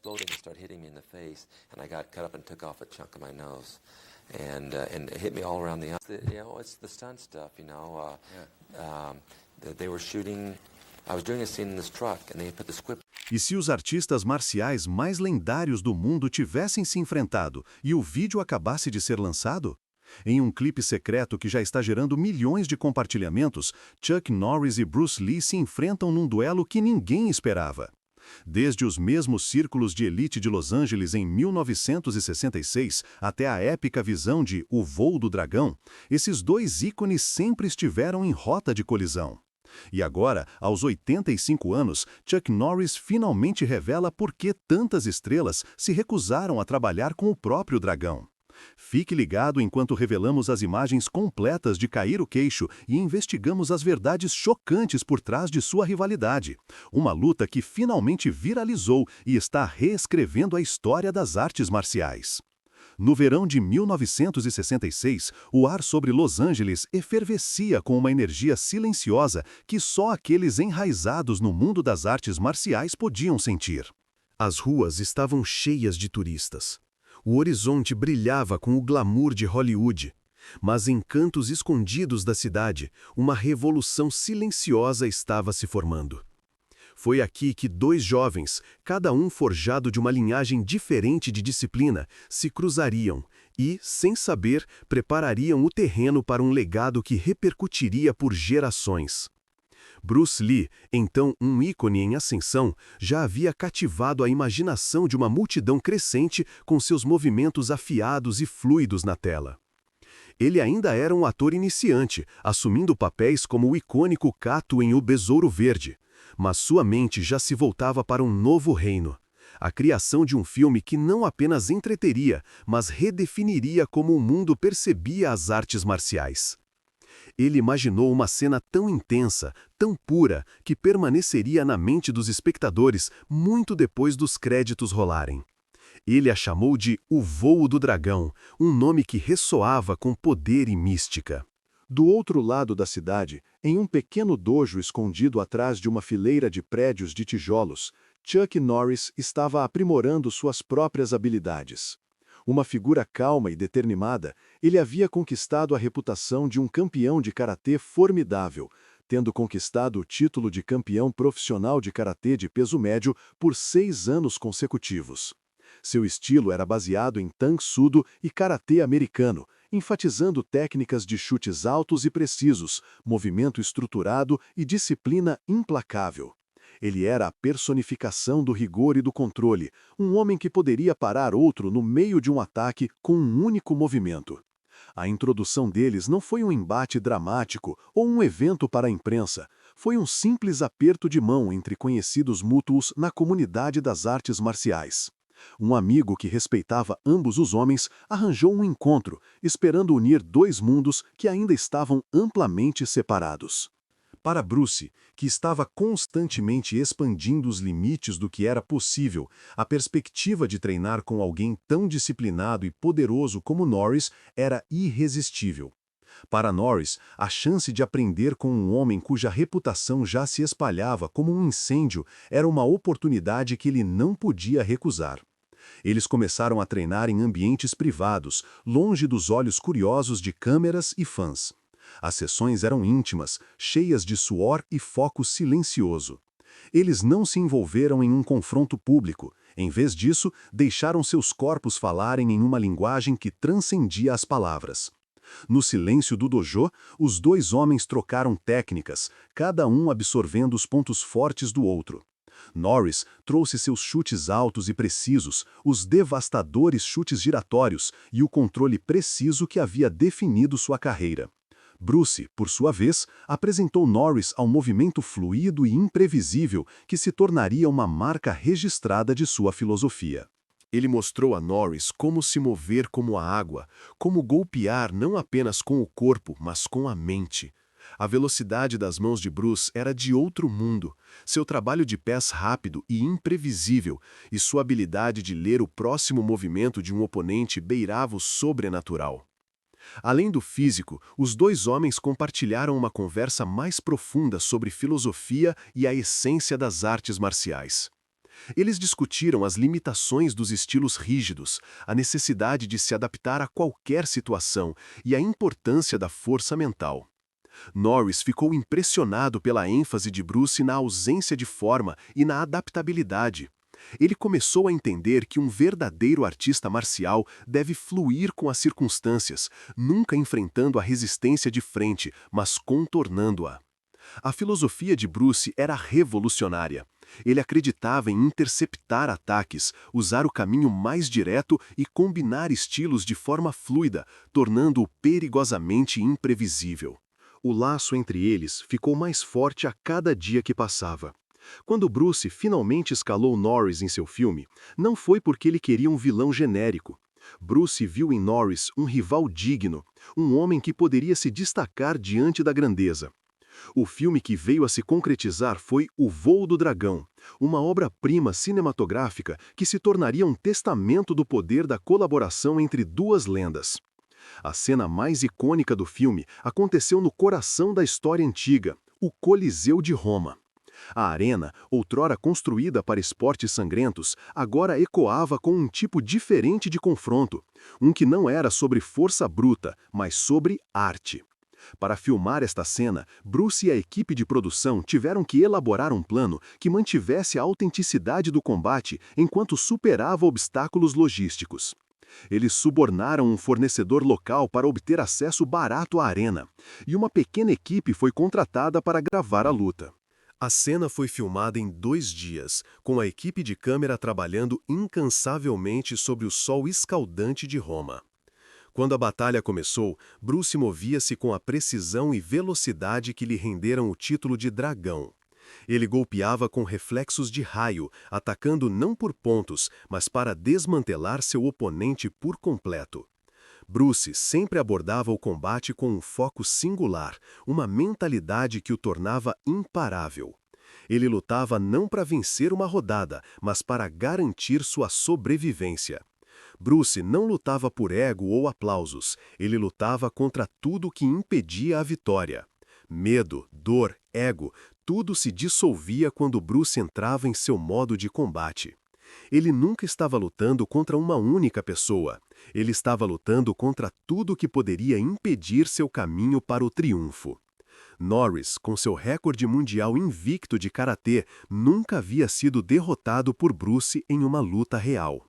exploding and started hitting me in the face, and I got cut up and took off a chunk of my nose, and it hit me all around the eye. It's the stunt stuff, They were shooting. I was doing a scene in this truck, and they put the script. E se os artistas marciais mais lendários do mundo tivessem se enfrentado e o vídeo acabasse de ser lançado? Em um clipe secreto que já está gerando milhões de compartilhamentos, Chuck Norris e Bruce Lee se enfrentam num duelo que ninguém esperava. Desde os mesmos círculos de elite de Los Angeles em 1966 até a épica visão de O Voo do Dragão, esses dois ícones sempre estiveram em rota de colisão. E agora, aos 85 anos, Chuck Norris finalmente revela por que tantas estrelas se recusaram a trabalhar com o próprio dragão. Fique ligado enquanto revelamos as imagens completas de cair o queixo e investigamos as verdades chocantes por trás de sua rivalidade. Uma luta que finalmente viralizou e está reescrevendo a história das artes marciais. No verão de 1966, o ar sobre Los Angeles efervescia com uma energia silenciosa que só aqueles enraizados no mundo das artes marciais podiam sentir. As ruas estavam cheias de turistas. O horizonte brilhava com o glamour de Hollywood. Mas em cantos escondidos da cidade, uma revolução silenciosa estava se formando. Foi aqui que dois jovens, cada um forjado de uma linhagem diferente de disciplina, se cruzariam e, sem saber, preparariam o terreno para um legado que repercutiria por gerações. Bruce Lee, então um ícone em ascensão, já havia cativado a imaginação de uma multidão crescente com seus movimentos afiados e fluidos na tela. Ele ainda era um ator iniciante, assumindo papéis como o icônico Kato em O Besouro Verde. Mas sua mente já se voltava para um novo reino. A criação de um filme que não apenas entreteria, mas redefiniria como o mundo percebia as artes marciais. Ele imaginou uma cena tão intensa, tão pura, que permaneceria na mente dos espectadores muito depois dos créditos rolarem. Ele a chamou de O Voo do Dragão, um nome que ressoava com poder e mística. Do outro lado da cidade, em um pequeno dojo escondido atrás de uma fileira de prédios de tijolos, Chuck Norris estava aprimorando suas próprias habilidades. Uma figura calma e determinada, ele havia conquistado a reputação de um campeão de karatê formidável, tendo conquistado o título de campeão profissional de karatê de peso médio por 6 anos consecutivos. Seu estilo era baseado em tang sudo e karatê americano, enfatizando técnicas de chutes altos e precisos, movimento estruturado e disciplina implacável. Ele era a personificação do rigor e do controle, um homem que poderia parar outro no meio de um ataque com um único movimento. A introdução deles não foi um embate dramático ou um evento para a imprensa, foi um simples aperto de mão entre conhecidos mútuos na comunidade das artes marciais. Um amigo que respeitava ambos os homens arranjou um encontro, esperando unir dois mundos que ainda estavam amplamente separados. Para Bruce, que estava constantemente expandindo os limites do que era possível, a perspectiva de treinar com alguém tão disciplinado e poderoso como Norris era irresistível. Para Norris, a chance de aprender com um homem cuja reputação já se espalhava como um incêndio era uma oportunidade que ele não podia recusar. Eles começaram a treinar em ambientes privados, longe dos olhos curiosos de câmeras e fãs. As sessões eram íntimas, cheias de suor e foco silencioso. Eles não se envolveram em um confronto público. Em vez disso, deixaram seus corpos falarem em uma linguagem que transcendia as palavras. No silêncio do dojo, os dois homens trocaram técnicas, cada um absorvendo os pontos fortes do outro. Norris trouxe seus chutes altos e precisos, os devastadores chutes giratórios e o controle preciso que havia definido sua carreira. Bruce, por sua vez, apresentou Norris ao movimento fluido e imprevisível que se tornaria uma marca registrada de sua filosofia. Ele mostrou a Norris como se mover como a água, como golpear não apenas com o corpo, mas com a mente. A velocidade das mãos de Bruce era de outro mundo, seu trabalho de pés rápido e imprevisível, e sua habilidade de ler o próximo movimento de um oponente beirava o sobrenatural. Além do físico, os dois homens compartilharam uma conversa mais profunda sobre filosofia e a essência das artes marciais. Eles discutiram as limitações dos estilos rígidos, a necessidade de se adaptar a qualquer situação e a importância da força mental. Norris ficou impressionado pela ênfase de Bruce na ausência de forma e na adaptabilidade. Ele começou a entender que um verdadeiro artista marcial deve fluir com as circunstâncias, nunca enfrentando a resistência de frente, mas contornando-a. A filosofia de Bruce era revolucionária. Ele acreditava em interceptar ataques, usar o caminho mais direto e combinar estilos de forma fluida, tornando-o perigosamente imprevisível. O laço entre eles ficou mais forte a cada dia que passava. Quando Bruce finalmente escalou Norris em seu filme, não foi porque ele queria um vilão genérico. Bruce viu em Norris um rival digno, um homem que poderia se destacar diante da grandeza. O filme que veio a se concretizar foi O Voo do Dragão, uma obra-prima cinematográfica que se tornaria um testamento do poder da colaboração entre duas lendas. A cena mais icônica do filme aconteceu no coração da história antiga, o Coliseu de Roma. A arena, outrora construída para esportes sangrentos, agora ecoava com um tipo diferente de confronto, um que não era sobre força bruta, mas sobre arte. Para filmar esta cena, Bruce e a equipe de produção tiveram que elaborar um plano que mantivesse a autenticidade do combate enquanto superava obstáculos logísticos. Eles subornaram um fornecedor local para obter acesso barato à arena, e uma pequena equipe foi contratada para gravar a luta. A cena foi filmada em 2 dias, com a equipe de câmera trabalhando incansavelmente sobre o sol escaldante de Roma. Quando a batalha começou, Bruce movia-se com a precisão e velocidade que lhe renderam o título de Dragão. Ele golpeava com reflexos de raio, atacando não por pontos, mas para desmantelar seu oponente por completo. Bruce sempre abordava o combate com um foco singular, uma mentalidade que o tornava imparável. Ele lutava não para vencer uma rodada, mas para garantir sua sobrevivência. Bruce não lutava por ego ou aplausos, ele lutava contra tudo que impedia a vitória. Medo, dor, ego, tudo se dissolvia quando Bruce entrava em seu modo de combate. Ele nunca estava lutando contra uma única pessoa. Ele estava lutando contra tudo que poderia impedir seu caminho para o triunfo. Norris, com seu recorde mundial invicto de karatê, nunca havia sido derrotado por Bruce em uma luta real.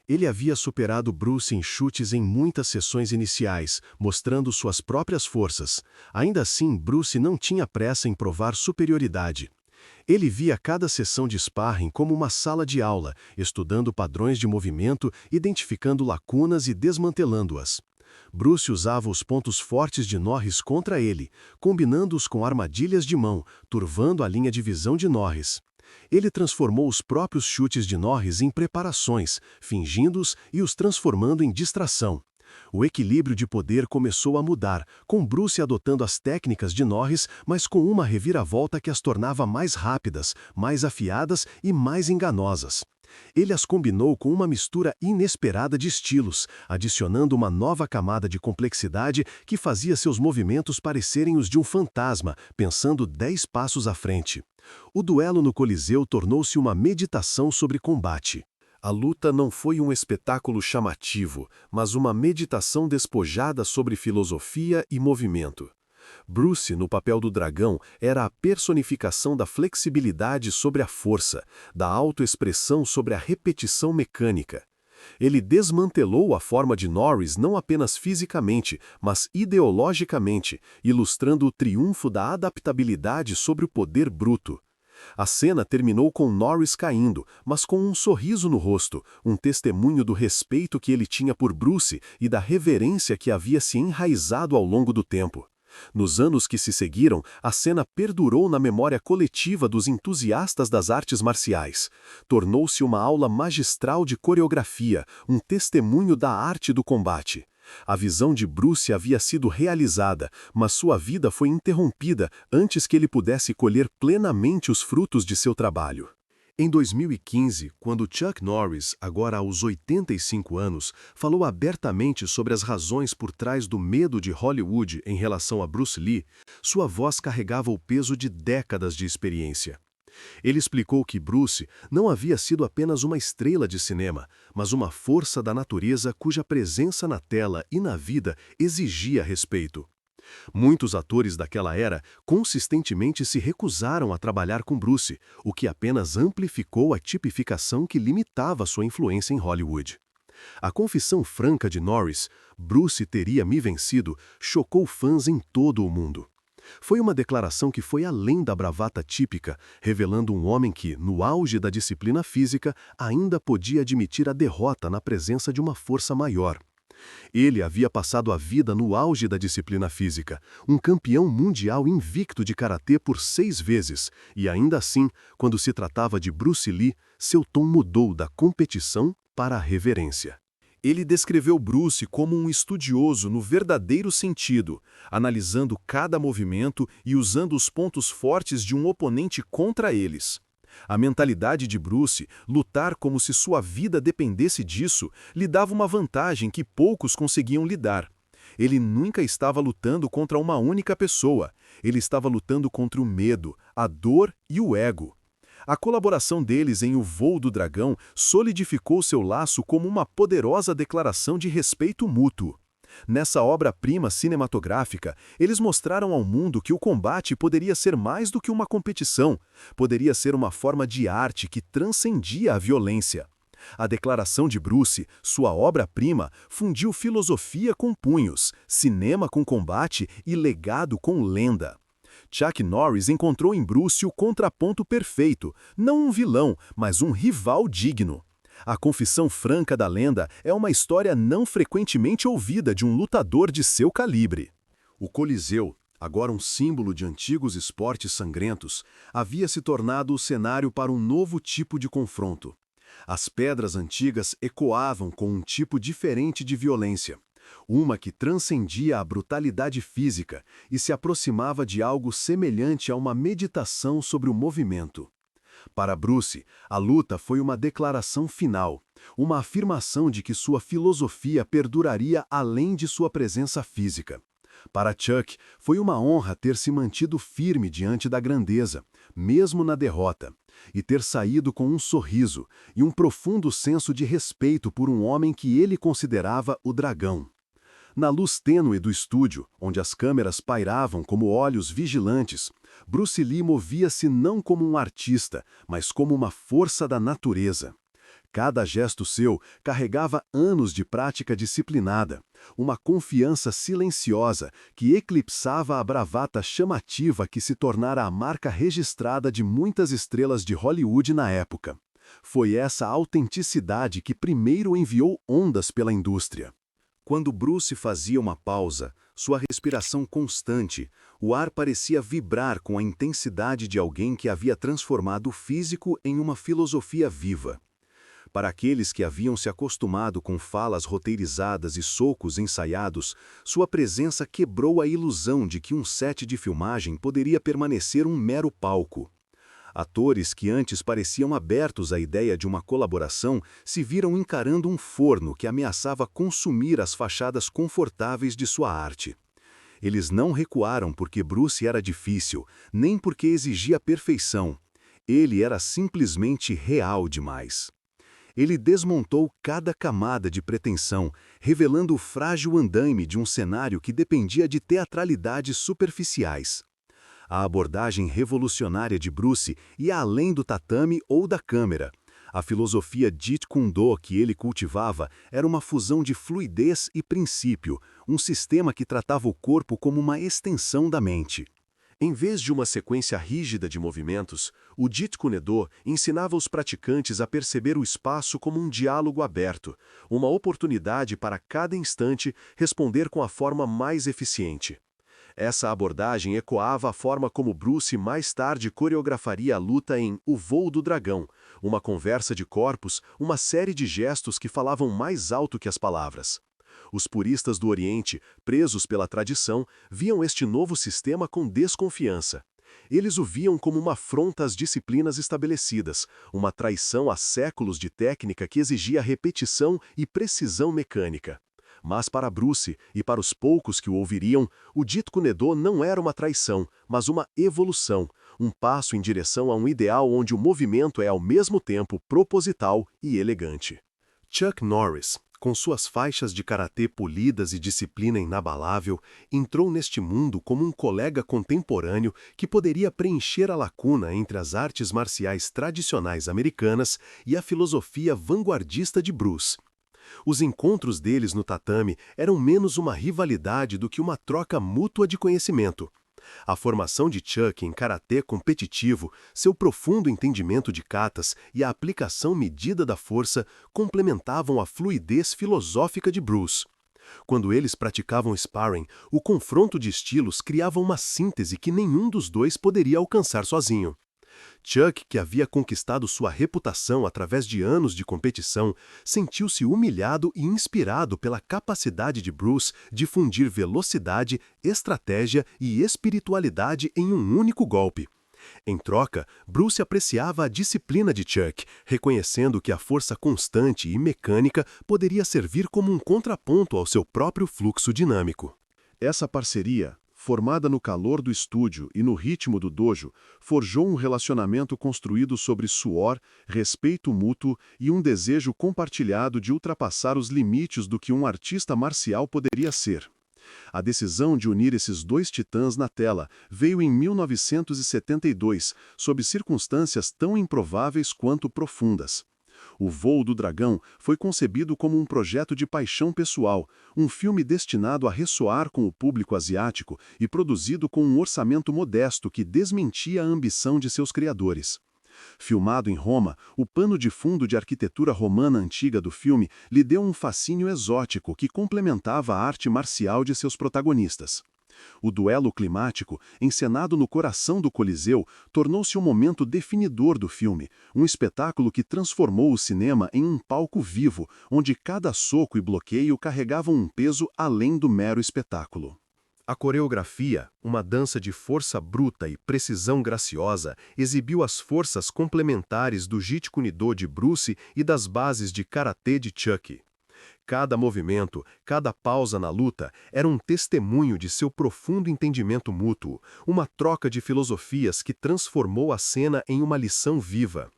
Ele havia superado Bruce em chutes em muitas sessões iniciais, mostrando suas próprias forças. Ainda assim, Bruce não tinha pressa em provar superioridade. Ele via cada sessão de sparring como uma sala de aula, estudando padrões de movimento, identificando lacunas e desmantelando-as. Bruce usava os pontos fortes de Norris contra ele, combinando-os com armadilhas de mão, turvando a linha de visão de Norris. Ele transformou os próprios chutes de Norris em preparações, fingindo-os e os transformando em distração. O equilíbrio de poder começou a mudar, com Bruce adotando as técnicas de Norris, mas com uma reviravolta que as tornava mais rápidas, mais afiadas e mais enganosas. Ele as combinou com uma mistura inesperada de estilos, adicionando uma nova camada de complexidade que fazia seus movimentos parecerem os de um fantasma, pensando 10 passos à frente. O duelo no Coliseu tornou-se uma meditação sobre combate. A luta não foi um espetáculo chamativo, mas uma meditação despojada sobre filosofia e movimento. Bruce, no papel do dragão, era a personificação da flexibilidade sobre a força, da autoexpressão sobre a repetição mecânica. Ele desmantelou a forma de Norris não apenas fisicamente, mas ideologicamente, ilustrando o triunfo da adaptabilidade sobre o poder bruto. A cena terminou com Norris caindo, mas com um sorriso no rosto, um testemunho do respeito que ele tinha por Bruce e da reverência que havia se enraizado ao longo do tempo. Nos anos que se seguiram, a cena perdurou na memória coletiva dos entusiastas das artes marciais. Tornou-se uma aula magistral de coreografia, um testemunho da arte do combate. A visão de Bruce havia sido realizada, mas sua vida foi interrompida antes que ele pudesse colher plenamente os frutos de seu trabalho. Em 2015, quando Chuck Norris, agora aos 85 anos, falou abertamente sobre as razões por trás do medo de Hollywood em relação a Bruce Lee, sua voz carregava o peso de décadas de experiência. Ele explicou que Bruce não havia sido apenas uma estrela de cinema, mas uma força da natureza cuja presença na tela e na vida exigia respeito. Muitos atores daquela era consistentemente se recusaram a trabalhar com Bruce, o que apenas amplificou a tipificação que limitava sua influência em Hollywood. A confissão franca de Norris, "Bruce teria me vencido", chocou fãs em todo o mundo. Foi uma declaração que foi além da bravata típica, revelando um homem que, no auge da disciplina física, ainda podia admitir a derrota na presença de uma força maior. Ele havia passado a vida no auge da disciplina física, um campeão mundial invicto de karatê por 6 vezes, e ainda assim, quando se tratava de Bruce Lee, seu tom mudou da competição para a reverência. Ele descreveu Bruce como um estudioso no verdadeiro sentido, analisando cada movimento e usando os pontos fortes de um oponente contra eles. A mentalidade de Bruce, lutar como se sua vida dependesse disso, lhe dava uma vantagem que poucos conseguiam lhe dar. Ele nunca estava lutando contra uma única pessoa, ele estava lutando contra o medo, a dor e o ego. A colaboração deles em O Voo do Dragão solidificou seu laço como uma poderosa declaração de respeito mútuo. Nessa obra-prima cinematográfica, eles mostraram ao mundo que o combate poderia ser mais do que uma competição, poderia ser uma forma de arte que transcendia a violência. A declaração de Bruce, sua obra-prima, fundiu filosofia com punhos, cinema com combate e legado com lenda. Chuck Norris encontrou em Bruce o contraponto perfeito, não um vilão, mas um rival digno. A confissão franca da lenda é uma história não frequentemente ouvida de um lutador de seu calibre. O Coliseu, agora um símbolo de antigos esportes sangrentos, havia se tornado o cenário para um novo tipo de confronto. As pedras antigas ecoavam com um tipo diferente de violência. Uma que transcendia a brutalidade física e se aproximava de algo semelhante a uma meditação sobre o movimento. Para Bruce, a luta foi uma declaração final, uma afirmação de que sua filosofia perduraria além de sua presença física. Para Chuck, foi uma honra ter se mantido firme diante da grandeza, mesmo na derrota, e ter saído com um sorriso e um profundo senso de respeito por um homem que ele considerava o dragão. Na luz tênue do estúdio, onde as câmeras pairavam como olhos vigilantes, Bruce Lee movia-se não como um artista, mas como uma força da natureza. Cada gesto seu carregava anos de prática disciplinada, uma confiança silenciosa que eclipsava a bravata chamativa que se tornara a marca registrada de muitas estrelas de Hollywood na época. Foi essa autenticidade que primeiro enviou ondas pela indústria. Quando Bruce fazia uma pausa, sua respiração constante, o ar parecia vibrar com a intensidade de alguém que havia transformado o físico em uma filosofia viva. Para aqueles que haviam se acostumado com falas roteirizadas e socos ensaiados, sua presença quebrou a ilusão de que um set de filmagem poderia permanecer um mero palco. Atores que antes pareciam abertos à ideia de uma colaboração se viram encarando um forno que ameaçava consumir as fachadas confortáveis de sua arte. Eles não recuaram porque Bruce era difícil, nem porque exigia perfeição. Ele era simplesmente real demais. Ele desmontou cada camada de pretensão, revelando o frágil andaime de um cenário que dependia de teatralidades superficiais. A abordagem revolucionária de Bruce ia além do tatame ou da câmera. A filosofia Jeet Kune Do que ele cultivava era uma fusão de fluidez e princípio, um sistema que tratava o corpo como uma extensão da mente. Em vez de uma sequência rígida de movimentos, o Jeet Kune Do ensinava os praticantes a perceber o espaço como um diálogo aberto, uma oportunidade para cada instante responder com a forma mais eficiente. Essa abordagem ecoava a forma como Bruce mais tarde coreografaria a luta em O Voo do Dragão, uma conversa de corpos, uma série de gestos que falavam mais alto que as palavras. Os puristas do Oriente, presos pela tradição, viam este novo sistema com desconfiança. Eles o viam como uma afronta às disciplinas estabelecidas, uma traição a séculos de técnica que exigia repetição e precisão mecânica. Mas para Bruce, e para os poucos que o ouviriam, o Jeet Kune Do não era uma traição, mas uma evolução, um passo em direção a um ideal onde o movimento é ao mesmo tempo proposital e elegante. Chuck Norris, com suas faixas de karatê polidas e disciplina inabalável, entrou neste mundo como um colega contemporâneo que poderia preencher a lacuna entre as artes marciais tradicionais americanas e a filosofia vanguardista de Bruce. Os encontros deles no tatame eram menos uma rivalidade do que uma troca mútua de conhecimento. A formação de Chuck em karatê competitivo, seu profundo entendimento de katas e a aplicação medida da força complementavam a fluidez filosófica de Bruce. Quando eles praticavam sparring, o confronto de estilos criava uma síntese que nenhum dos dois poderia alcançar sozinho. Chuck, que havia conquistado sua reputação através de anos de competição, sentiu-se humilhado e inspirado pela capacidade de Bruce de fundir velocidade, estratégia e espiritualidade em um único golpe. Em troca, Bruce apreciava a disciplina de Chuck, reconhecendo que a força constante e mecânica poderia servir como um contraponto ao seu próprio fluxo dinâmico. Essa parceria, formada no calor do estúdio e no ritmo do dojo, forjou um relacionamento construído sobre suor, respeito mútuo e um desejo compartilhado de ultrapassar os limites do que um artista marcial poderia ser. A decisão de unir esses dois titãs na tela veio em 1972, sob circunstâncias tão improváveis quanto profundas. O Voo do Dragão foi concebido como um projeto de paixão pessoal, um filme destinado a ressoar com o público asiático e produzido com um orçamento modesto que desmentia a ambição de seus criadores. Filmado em Roma, o pano de fundo de arquitetura romana antiga do filme lhe deu um fascínio exótico que complementava a arte marcial de seus protagonistas. O duelo climático, encenado no coração do Coliseu, tornou-se um momento definidor do filme, um espetáculo que transformou o cinema em um palco vivo, onde cada soco e bloqueio carregavam um peso além do mero espetáculo. A coreografia, uma dança de força bruta e precisão graciosa, exibiu as forças complementares do Jeet Kune Do de Bruce e das bases de karatê de Chuck. Cada movimento, cada pausa na luta era um testemunho de seu profundo entendimento mútuo, uma troca de filosofias que transformou a cena em uma lição viva.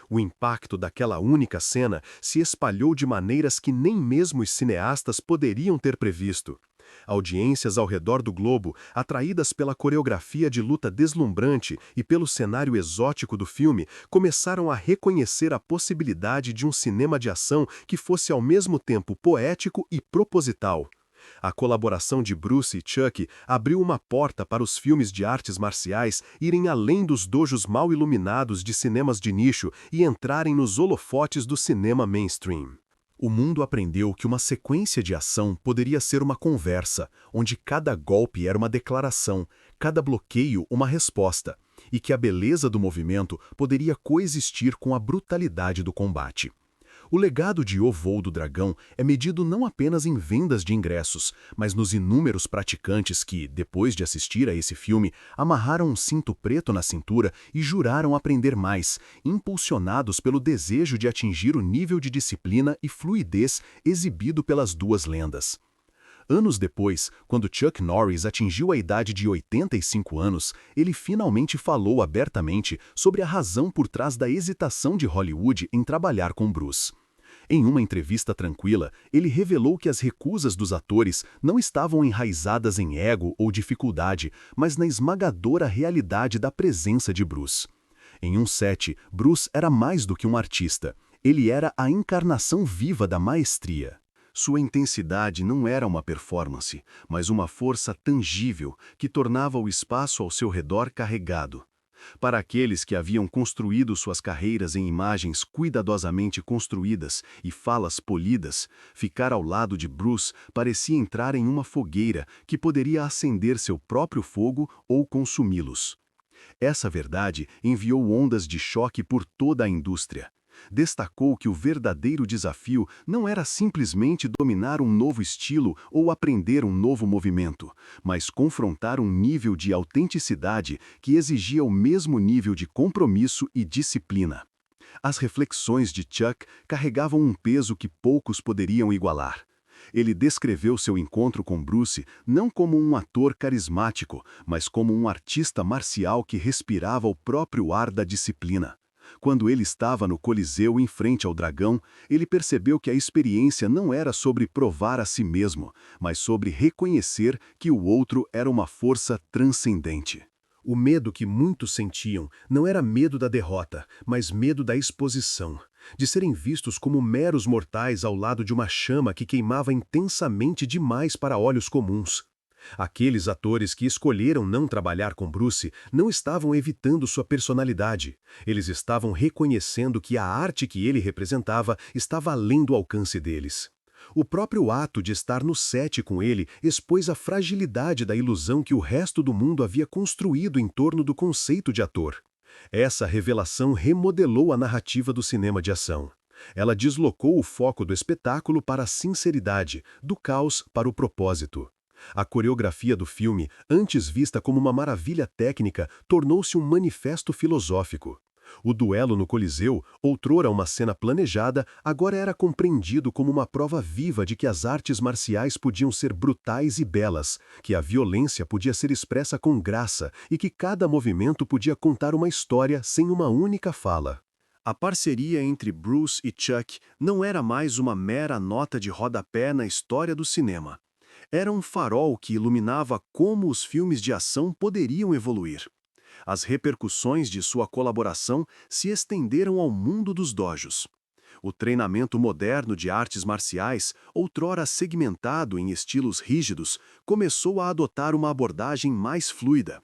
O impacto daquela única cena se espalhou de maneiras que nem mesmo os cineastas poderiam ter previsto. Audiências ao redor do globo, atraídas pela coreografia de luta deslumbrante e pelo cenário exótico do filme, começaram a reconhecer a possibilidade de um cinema de ação que fosse ao mesmo tempo poético e proposital. A colaboração de Bruce e Chuck abriu uma porta para os filmes de artes marciais irem além dos dojos mal iluminados de cinemas de nicho e entrarem nos holofotes do cinema mainstream. O mundo aprendeu que uma sequência de ação poderia ser uma conversa, onde cada golpe era uma declaração, cada bloqueio uma resposta, e que a beleza do movimento poderia coexistir com a brutalidade do combate. O legado de O Voo do Dragão é medido não apenas em vendas de ingressos, mas nos inúmeros praticantes que, depois de assistir a esse filme, amarraram um cinto preto na cintura e juraram aprender mais, impulsionados pelo desejo de atingir o nível de disciplina e fluidez exibido pelas duas lendas. Anos depois, quando Chuck Norris atingiu a idade de 85 anos, ele finalmente falou abertamente sobre a razão por trás da hesitação de Hollywood em trabalhar com Bruce. Em uma entrevista tranquila, ele revelou que as recusas dos atores não estavam enraizadas em ego ou dificuldade, mas na esmagadora realidade da presença de Bruce. Em um set, Bruce era mais do que um artista. Ele era a encarnação viva da maestria. Sua intensidade não era uma performance, mas uma força tangível que tornava o espaço ao seu redor carregado. Para aqueles que haviam construído suas carreiras em imagens cuidadosamente construídas e falas polidas, ficar ao lado de Bruce parecia entrar em uma fogueira que poderia acender seu próprio fogo ou consumi-los. Essa verdade enviou ondas de choque por toda a indústria. Destacou que o verdadeiro desafio não era simplesmente dominar um novo estilo ou aprender um novo movimento, mas confrontar um nível de autenticidade que exigia o mesmo nível de compromisso e disciplina. As reflexões de Chuck carregavam um peso que poucos poderiam igualar. Ele descreveu seu encontro com Bruce não como um ator carismático, mas como um artista marcial que respirava o próprio ar da disciplina. Quando ele estava no Coliseu em frente ao dragão, ele percebeu que a experiência não era sobre provar a si mesmo, mas sobre reconhecer que o outro era uma força transcendente. O medo que muitos sentiam não era medo da derrota, mas medo da exposição, de serem vistos como meros mortais ao lado de uma chama que queimava intensamente demais para olhos comuns. Aqueles atores que escolheram não trabalhar com Bruce não estavam evitando sua personalidade. Eles estavam reconhecendo que a arte que ele representava estava além do alcance deles. O próprio ato de estar no set com ele expôs a fragilidade da ilusão que o resto do mundo havia construído em torno do conceito de ator. Essa revelação remodelou a narrativa do cinema de ação. Ela deslocou o foco do espetáculo para a sinceridade, do caos para o propósito. A coreografia do filme, antes vista como uma maravilha técnica, tornou-se um manifesto filosófico. O duelo no Coliseu, outrora uma cena planejada, agora era compreendido como uma prova viva de que as artes marciais podiam ser brutais e belas, que a violência podia ser expressa com graça e que cada movimento podia contar uma história sem uma única fala. A parceria entre Bruce e Chuck não era mais uma mera nota de rodapé na história do cinema. Era um farol que iluminava como os filmes de ação poderiam evoluir. As repercussões de sua colaboração se estenderam ao mundo dos dojos. O treinamento moderno de artes marciais, outrora segmentado em estilos rígidos, começou a adotar uma abordagem mais fluida.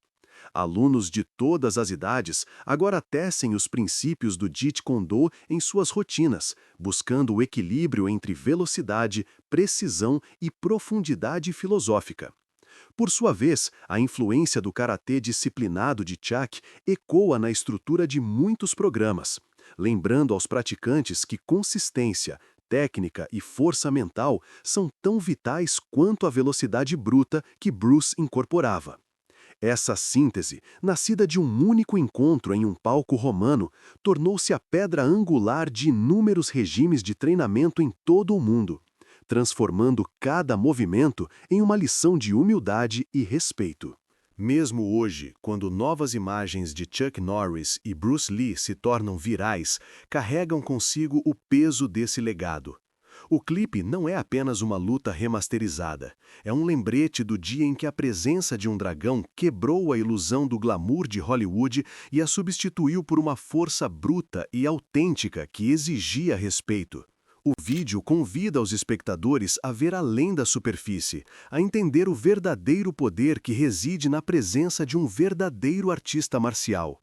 Alunos de todas as idades agora tecem os princípios do Jeet Kune Do em suas rotinas, buscando o equilíbrio entre velocidade, precisão e profundidade filosófica. Por sua vez, a influência do karatê disciplinado de Chuck ecoa na estrutura de muitos programas, lembrando aos praticantes que consistência, técnica e força mental são tão vitais quanto a velocidade bruta que Bruce incorporava. Essa síntese, nascida de um único encontro em um palco romano, tornou-se a pedra angular de inúmeros regimes de treinamento em todo o mundo, transformando cada movimento em uma lição de humildade e respeito. Mesmo hoje, quando novas imagens de Chuck Norris e Bruce Lee se tornam virais, carregam consigo o peso desse legado. O clipe não é apenas uma luta remasterizada, é um lembrete do dia em que a presença de um dragão quebrou a ilusão do glamour de Hollywood e a substituiu por uma força bruta e autêntica que exigia respeito. O vídeo convida os espectadores a ver além da superfície, a entender o verdadeiro poder que reside na presença de um verdadeiro artista marcial.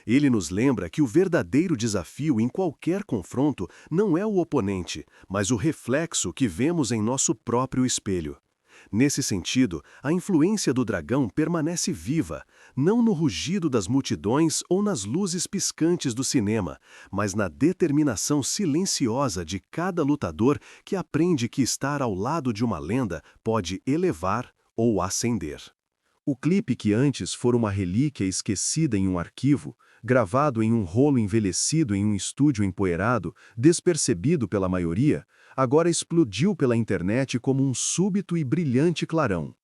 Ele nos lembra que o verdadeiro desafio em qualquer confronto não é o oponente, mas o reflexo que vemos em nosso próprio espelho. Nesse sentido, a influência do dragão permanece viva, não no rugido das multidões ou nas luzes piscantes do cinema, mas na determinação silenciosa de cada lutador que aprende que estar ao lado de uma lenda pode elevar ou ascender. O clipe que antes fora uma relíquia esquecida em um arquivo, gravado em um rolo envelhecido em um estúdio empoeirado, despercebido pela maioria, agora explodiu pela internet como um súbito e brilhante clarão.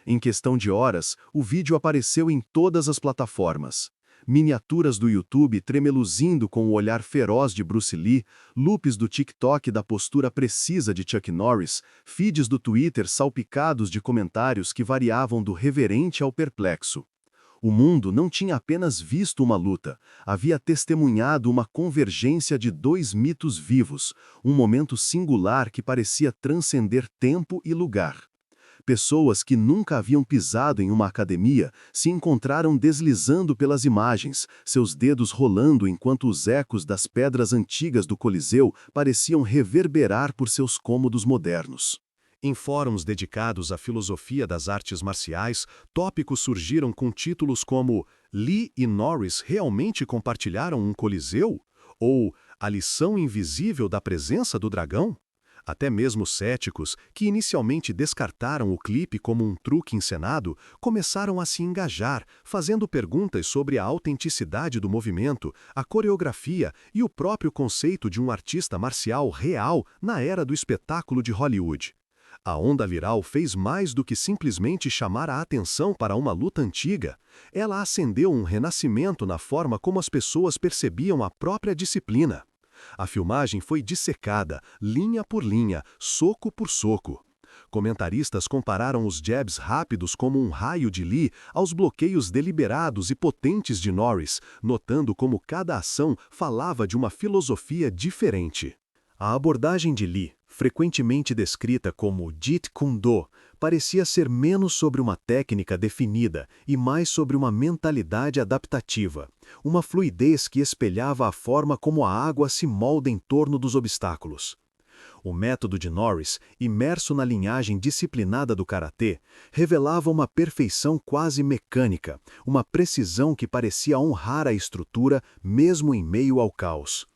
Em questão de horas, o vídeo apareceu em todas as plataformas. Miniaturas do YouTube tremeluzindo com o olhar feroz de Bruce Lee, loops do TikTok da postura precisa de Chuck Norris, feeds do Twitter salpicados de comentários que variavam do reverente ao perplexo. O mundo não tinha apenas visto uma luta, havia testemunhado uma convergência de dois mitos vivos, um momento singular que parecia transcender tempo e lugar. Pessoas que nunca haviam pisado em uma academia se encontraram deslizando pelas imagens, seus dedos rolando enquanto os ecos das pedras antigas do Coliseu pareciam reverberar por seus cômodos modernos. Em fóruns dedicados à filosofia das artes marciais, tópicos surgiram com títulos como "Lee e Norris realmente compartilharam um Coliseu?" ou "A lição invisível da presença do dragão?" Até mesmo céticos, que inicialmente descartaram o clipe como um truque encenado, começaram a se engajar, fazendo perguntas sobre a autenticidade do movimento, a coreografia e o próprio conceito de um artista marcial real na era do espetáculo de Hollywood. A onda viral fez mais do que simplesmente chamar a atenção para uma luta antiga. Ela acendeu um renascimento na forma como as pessoas percebiam a própria disciplina. A filmagem foi dissecada, linha por linha, soco por soco. Comentaristas compararam os jabs rápidos como um raio de Lee aos bloqueios deliberados e potentes de Norris, notando como cada ação falava de uma filosofia diferente. A abordagem de Lee, frequentemente descrita como Jeet Kune Do, parecia ser menos sobre uma técnica definida e mais sobre uma mentalidade adaptativa, uma fluidez que espelhava a forma como a água se molda em torno dos obstáculos. O método de Norris, imerso na linhagem disciplinada do karatê, revelava uma perfeição quase mecânica, uma precisão que parecia honrar a estrutura mesmo em meio ao caos.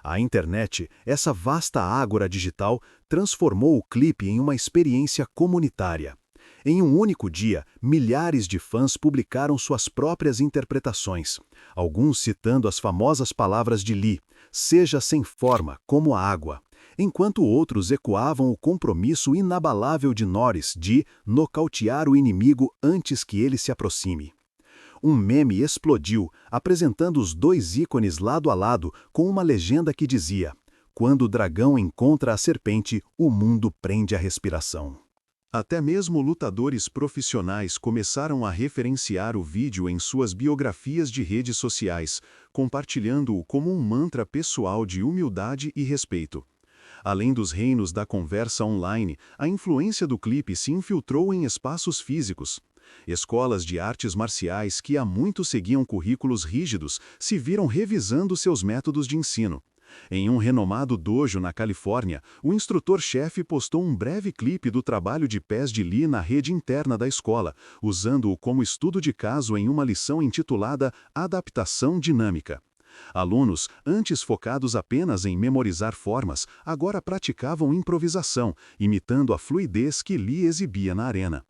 A internet, essa vasta ágora digital, transformou o clipe em uma experiência comunitária. Em um único dia, milhares de fãs publicaram suas próprias interpretações, alguns citando as famosas palavras de Lee, "seja sem forma, como a água", enquanto outros ecoavam o compromisso inabalável de Norris de nocautear o inimigo antes que ele se aproxime. Um meme explodiu, apresentando os dois ícones lado a lado com uma legenda que dizia: "Quando o dragão encontra a serpente, o mundo prende a respiração." Até mesmo lutadores profissionais começaram a referenciar o vídeo em suas biografias de redes sociais, compartilhando-o como um mantra pessoal de humildade e respeito. Além dos reinos da conversa online, a influência do clipe se infiltrou em espaços físicos. Escolas de artes marciais que há muito seguiam currículos rígidos se viram revisando seus métodos de ensino. Em um renomado dojo na Califórnia, o instrutor-chefe postou um breve clipe do trabalho de pés de Lee na rede interna da escola, usando-o como estudo de caso em uma lição intitulada Adaptação Dinâmica. Alunos, antes focados apenas em memorizar formas, agora praticavam improvisação, imitando a fluidez que Lee exibia na arena.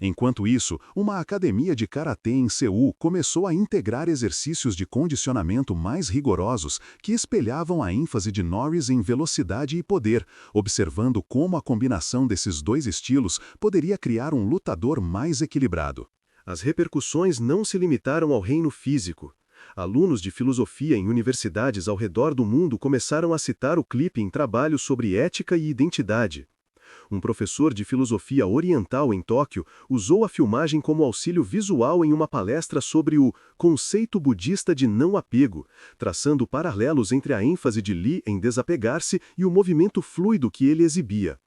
Enquanto isso, uma academia de karatê em Seul começou a integrar exercícios de condicionamento mais rigorosos que espelhavam a ênfase de Norris em velocidade e poder, observando como a combinação desses dois estilos poderia criar um lutador mais equilibrado. As repercussões não se limitaram ao reino físico. Alunos de filosofia em universidades ao redor do mundo começaram a citar o clipe em trabalhos sobre ética e identidade. Um professor de filosofia oriental em Tóquio usou a filmagem como auxílio visual em uma palestra sobre o conceito budista de não apego, traçando paralelos entre a ênfase de Lee em desapegar-se e o movimento fluido que ele exibia.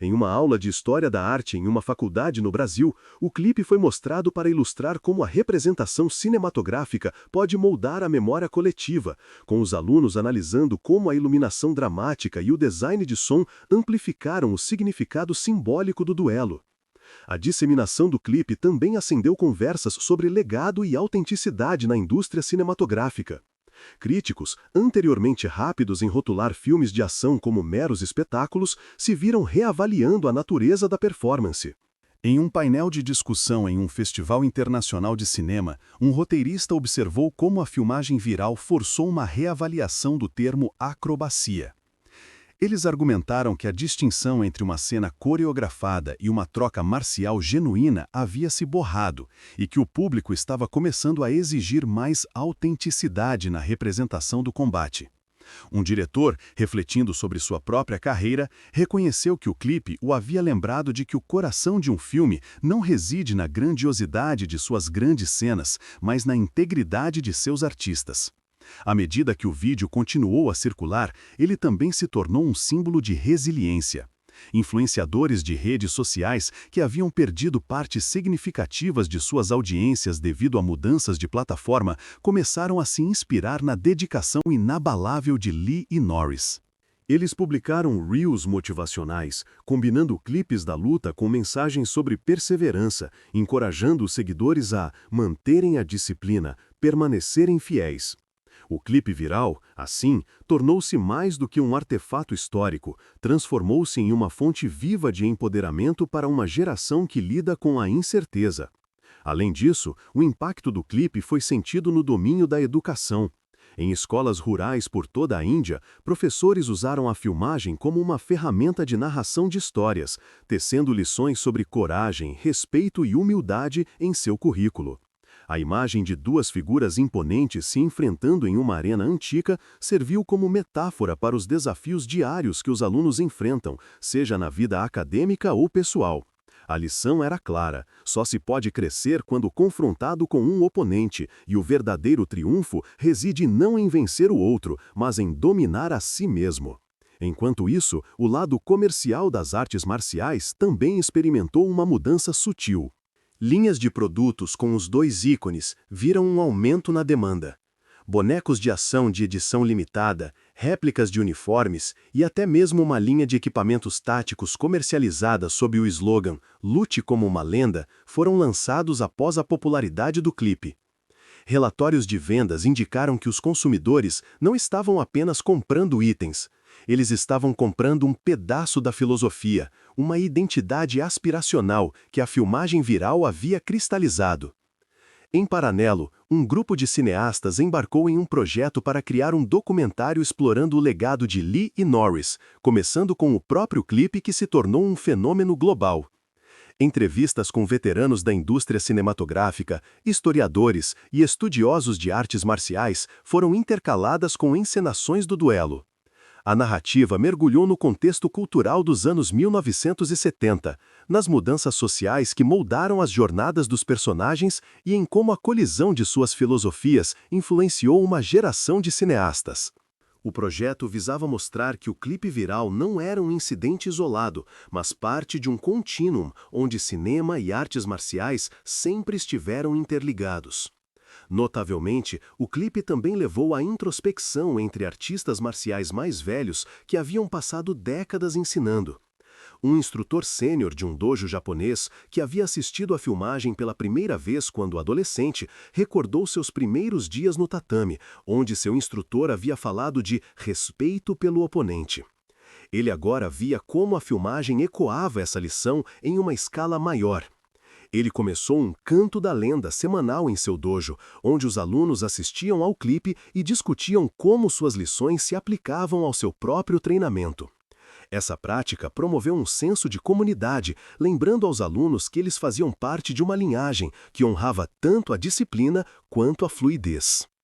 Em uma aula de História da Arte em uma faculdade no Brasil, o clipe foi mostrado para ilustrar como a representação cinematográfica pode moldar a memória coletiva, com os alunos analisando como a iluminação dramática e o design de som amplificaram o significado simbólico do duelo. A disseminação do clipe também acendeu conversas sobre legado e autenticidade na indústria cinematográfica. Críticos, anteriormente rápidos em rotular filmes de ação como meros espetáculos, se viram reavaliando a natureza da performance. Em um painel de discussão em um festival internacional de cinema, um roteirista observou como a filmagem viral forçou uma reavaliação do termo acrobacia. Eles argumentaram que a distinção entre uma cena coreografada e uma troca marcial genuína havia se borrado e que o público estava começando a exigir mais autenticidade na representação do combate. Um diretor, refletindo sobre sua própria carreira, reconheceu que o clipe o havia lembrado de que o coração de um filme não reside na grandiosidade de suas grandes cenas, mas na integridade de seus artistas. À medida que o vídeo continuou a circular, ele também se tornou um símbolo de resiliência. Influenciadores de redes sociais que haviam perdido partes significativas de suas audiências devido a mudanças de plataforma começaram a se inspirar na dedicação inabalável de Lee e Norris. Eles publicaram reels motivacionais, combinando clipes da luta com mensagens sobre perseverança, encorajando os seguidores a manterem a disciplina, permanecerem fiéis. O clipe viral, assim, tornou-se mais do que um artefato histórico, transformou-se em uma fonte viva de empoderamento para uma geração que lida com a incerteza. Além disso, o impacto do clipe foi sentido no domínio da educação. Em escolas rurais por toda a Índia, professores usaram a filmagem como uma ferramenta de narração de histórias, tecendo lições sobre coragem, respeito e humildade em seu currículo. A imagem de duas figuras imponentes se enfrentando em uma arena antiga serviu como metáfora para os desafios diários que os alunos enfrentam, seja na vida acadêmica ou pessoal. A lição era clara: só se pode crescer quando confrontado com um oponente, e o verdadeiro triunfo reside não em vencer o outro, mas em dominar a si mesmo. Enquanto isso, o lado comercial das artes marciais também experimentou uma mudança sutil. Linhas de produtos com os dois ícones viram um aumento na demanda. Bonecos de ação de edição limitada, réplicas de uniformes e até mesmo uma linha de equipamentos táticos comercializada sob o slogan "Lute como uma lenda" foram lançados após a popularidade do clipe. Relatórios de vendas indicaram que os consumidores não estavam apenas comprando itens, eles estavam comprando um pedaço da filosofia, uma identidade aspiracional que a filmagem viral havia cristalizado. Em paralelo, um grupo de cineastas embarcou em um projeto para criar um documentário explorando o legado de Lee e Norris, começando com o próprio clipe que se tornou um fenômeno global. Entrevistas com veteranos da indústria cinematográfica, historiadores e estudiosos de artes marciais foram intercaladas com encenações do duelo. A narrativa mergulhou no contexto cultural dos anos 1970, nas mudanças sociais que moldaram as jornadas dos personagens e em como a colisão de suas filosofias influenciou uma geração de cineastas. O projeto visava mostrar que o clipe viral não era um incidente isolado, mas parte de um contínuo onde cinema e artes marciais sempre estiveram interligados. Notavelmente, o clipe também levou à introspecção entre artistas marciais mais velhos que haviam passado décadas ensinando. Um instrutor sênior de um dojo japonês, que havia assistido à filmagem pela primeira vez quando adolescente, recordou seus primeiros dias no tatame, onde seu instrutor havia falado de respeito pelo oponente. Ele agora via como a filmagem ecoava essa lição em uma escala maior. Ele começou um canto da lenda semanal em seu dojo, onde os alunos assistiam ao clipe e discutiam como suas lições se aplicavam ao seu próprio treinamento. Essa prática promoveu um senso de comunidade, lembrando aos alunos que eles faziam parte de uma linhagem que honrava tanto a disciplina quanto a fluidez.